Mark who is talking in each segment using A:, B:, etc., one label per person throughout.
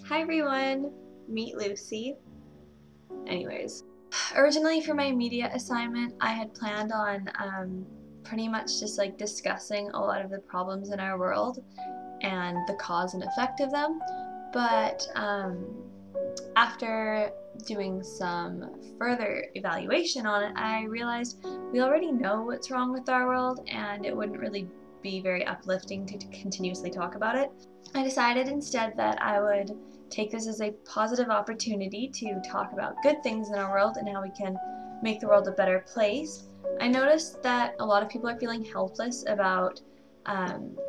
A: Hi everyone, meet Lucy. Anyways, originally for my media assignment, I had planned on pretty much just like discussing a lot of the problems in our world and the cause and effect of them. But after doing some further evaluation on it, I realized we already know what's wrong with our world and it wouldn't really be very uplifting to continuously talk about it. I decided instead that I would take this as a positive opportunity to talk about good things in our world and how we can make the world a better place. I noticed that a lot of people are feeling helpless about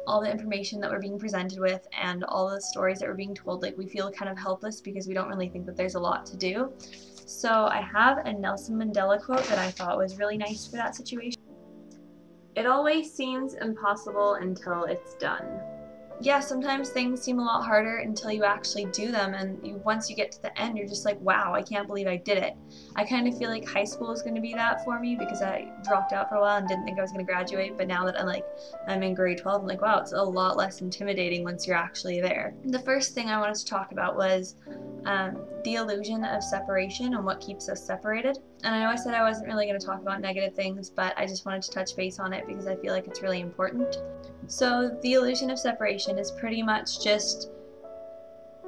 A: all the information that we're being presented with and all the stories that we're being told. Like, we feel kind of helpless because we don't really think that there's a lot to do. So I have a Nelson Mandela quote that I thought was really nice for that situation. It always seems impossible until it's done. Yeah, sometimes things seem a lot harder until you actually do them, and once you get to the end, you're just like, wow, I can't believe I did it. I kind of feel like high school is going to be that for me because I dropped out for a while and didn't think I was going to graduate, but now that I'm in grade 12, I'm like, wow, it's a lot less intimidating once you're actually there. The first thing I wanted to talk about was the illusion of separation and what keeps us separated. And I know I said I wasn't really going to talk about negative things, but I just wanted to touch base on it because I feel like it's really important. So the illusion of separation is pretty much just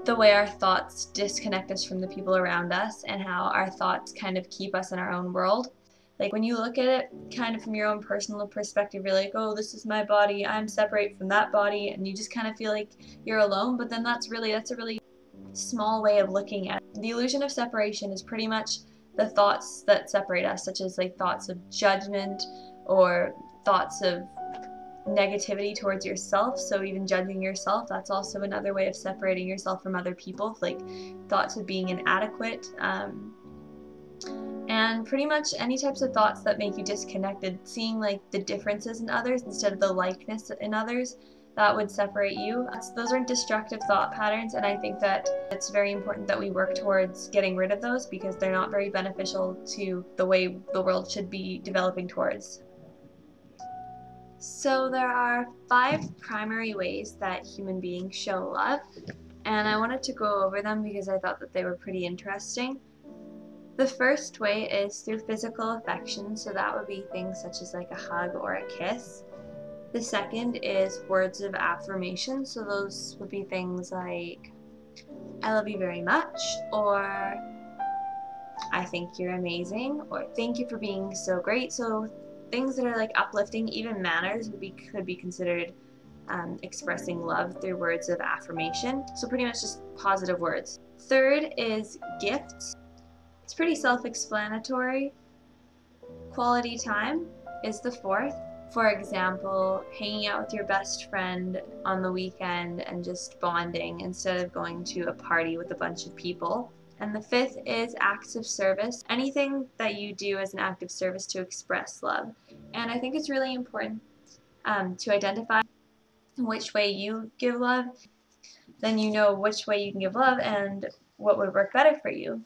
A: the way our thoughts disconnect us from the people around us and how our thoughts kind of keep us in our own world. Like, when you look at it kind of from your own personal perspective, you're like, oh, this is my body, I'm separate from that body, and you just kind of feel like you're alone, but then that's a really small way of looking at it. The illusion of separation is pretty much the thoughts that separate us, such as like thoughts of judgment or thoughts of negativity towards yourself. So even judging yourself, that's also another way of separating yourself from other people, like thoughts of being inadequate, and pretty much any types of thoughts that make you disconnected, seeing like the differences in others instead of the likeness in others. That would separate you. Those are destructive thought patterns, and I think that it's very important that we work towards getting rid of those because they're not very beneficial to the way the world should be developing towards. So there are 5 primary ways that human beings show love, and I wanted to go over them because I thought that they were pretty interesting. The first way is through physical affection, so that would be things such as like a hug or a kiss. The second is words of affirmation, so those would be things like, I love you very much, or I think you're amazing, or thank you for being so great. So things that are like uplifting, even manners could be considered expressing love through words of affirmation. So pretty much just positive words. Third is gifts. It's pretty self-explanatory. Quality time is the fourth. For example, hanging out with your best friend on the weekend and just bonding instead of going to a party with a bunch of people. And the fifth is acts of service. Anything that you do as an act of service to express love. And I think it's really important to identify which way you give love. Then you know which way you can give love and what would work better for you.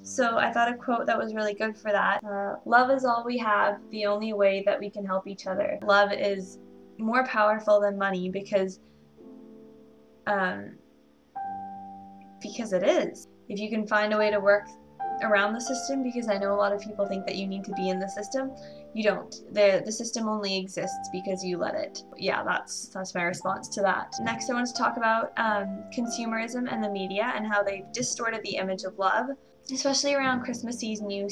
A: So I thought a quote that was really good for that. Love is all we have, the only way that we can help each other. Love is more powerful than money because it is. If you can find a way to work around the system, because I know a lot of people think that you need to be in the system. You don't. The system only exists because you let it. Yeah, that's my response to that. Next, I want to talk about consumerism and the media and how they've distorted the image of love. Especially around Christmas season, you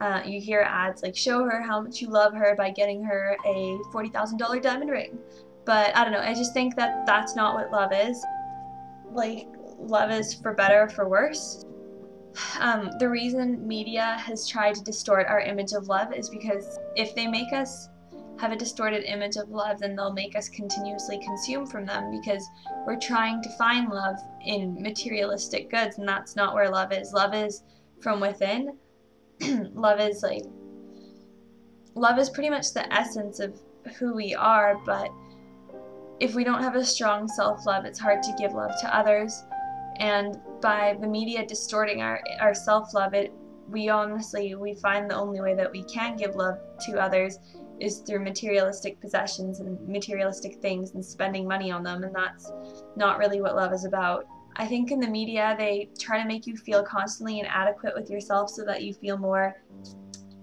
A: hear ads like, show her how much you love her by getting her a $40,000 diamond ring. But I don't know, I just think that that's not what love is. Like, love is for better or for worse. The reason media has tried to distort our image of love is because if they make us have a distorted image of love, then they'll make us continuously consume from them because we're trying to find love in materialistic goods, and that's not where love is. Love is from within. Love is pretty much the essence of who we are, but if we don't have a strong self-love, it's hard to give love to others. And by the media distorting our self-love, we find the only way that we can give love to others is through materialistic possessions and materialistic things and spending money on them, and that's not really what love is about. I think in the media they try to make you feel constantly inadequate with yourself so that you feel more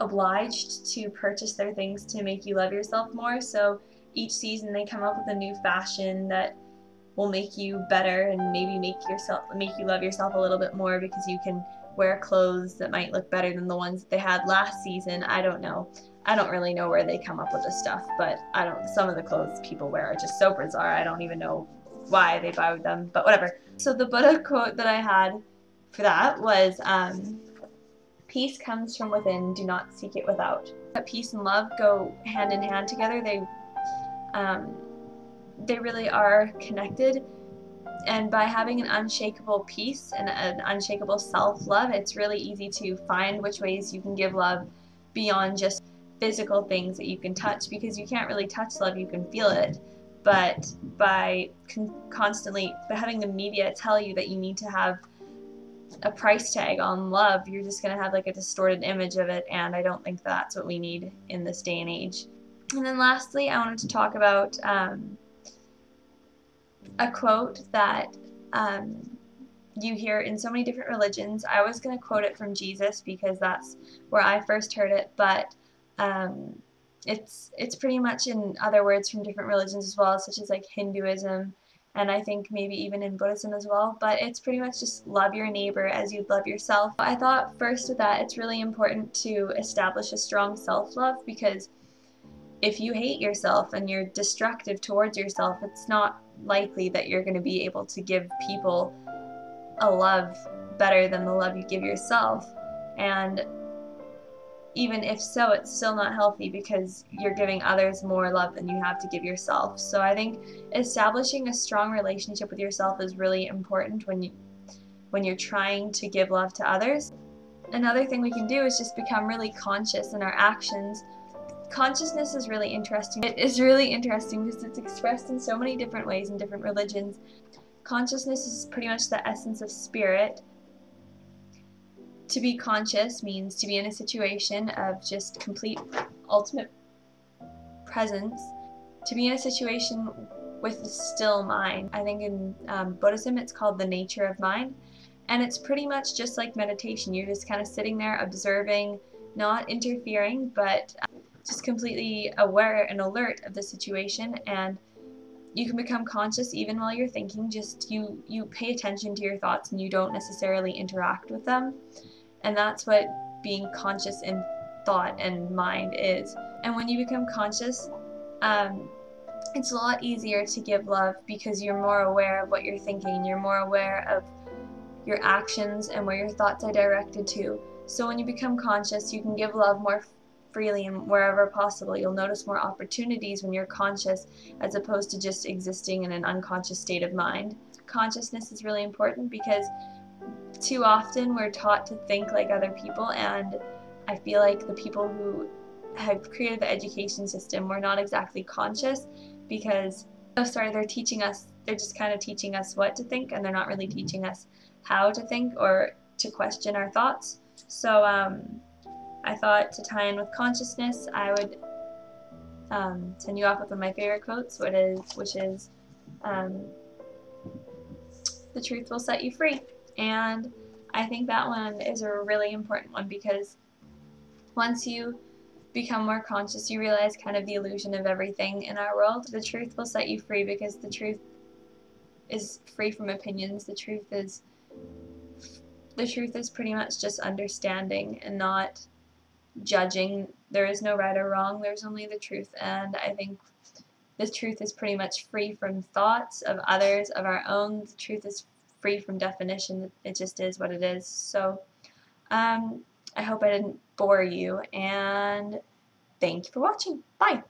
A: obliged to purchase their things to make you love yourself more. So each season they come up with a new fashion that will make you better and maybe make you love yourself a little bit more because you can wear clothes that might look better than the ones that they had last season. I don't know. I don't really know where they come up with this stuff, but some of the clothes people wear are just so bizarre. I don't even know why they buy them, but whatever. So the Buddha quote that I had for that was, peace comes from within, do not seek it without. That peace and love go hand in hand together. They really are connected, and by having an unshakable peace and an unshakable self-love, it's really easy to find which ways you can give love beyond just physical things that you can touch, because you can't really touch love, you can feel it. But by constantly having the media tell you that you need to have a price tag on love, you're just going to have like a distorted image of it, and I don't think that's what we need in this day and age. And then lastly, I wanted to talk about a quote that you hear in so many different religions. I was going to quote it from Jesus because that's where I first heard it, but it's pretty much in other words from different religions as well, such as like Hinduism, and I think maybe even in Buddhism as well, but it's pretty much just love your neighbor as you'd love yourself. I thought first with that it's really important to establish a strong self-love, because if you hate yourself and you're destructive towards yourself, it's not likely that you're going to be able to give people a love better than the love you give yourself. And even if so, it's still not healthy because you're giving others more love than you have to give yourself. So I think establishing a strong relationship with yourself is really important when you're trying to give love to others. Another thing we can do is just become really conscious in our actions. Consciousness is really interesting. It is really interesting because it's expressed in so many different ways in different religions. Consciousness is pretty much the essence of spirit. To be conscious means to be in a situation of just complete, ultimate presence. To be in a situation with a still mind. I think in Buddhism it's called the nature of mind. And it's pretty much just like meditation. You're just kind of sitting there observing, not interfering, but just completely aware and alert of the situation, and you can become conscious even while you're thinking. Just you pay attention to your thoughts and you don't necessarily interact with them, and that's what being conscious in thought and mind is. And when you become conscious, it's a lot easier to give love because you're more aware of what you're thinking, you're more aware of your actions and where your thoughts are directed to. So when you become conscious, you can give love more freely and wherever possible. You'll notice more opportunities when you're conscious as opposed to just existing in an unconscious state of mind. Consciousness is really important because too often we're taught to think like other people, and I feel like the people who have created the education system were not exactly conscious because they're just kind of teaching us what to think, and they're not really teaching us how to think or to question our thoughts. So I thought to tie in with consciousness, I would send you off with one of my favorite quotes, which is the truth will set you free. And I think that one is a really important one because once you become more conscious, you realize kind of the illusion of everything in our world. The truth will set you free because the truth is free from opinions. The truth is pretty much just understanding and not judging. There is no right or wrong, there's only the truth, and I think the truth is pretty much free from thoughts of others, of our own. The truth is free from definition. It just is what it is. So I hope I didn't bore you, and thank you for watching. Bye!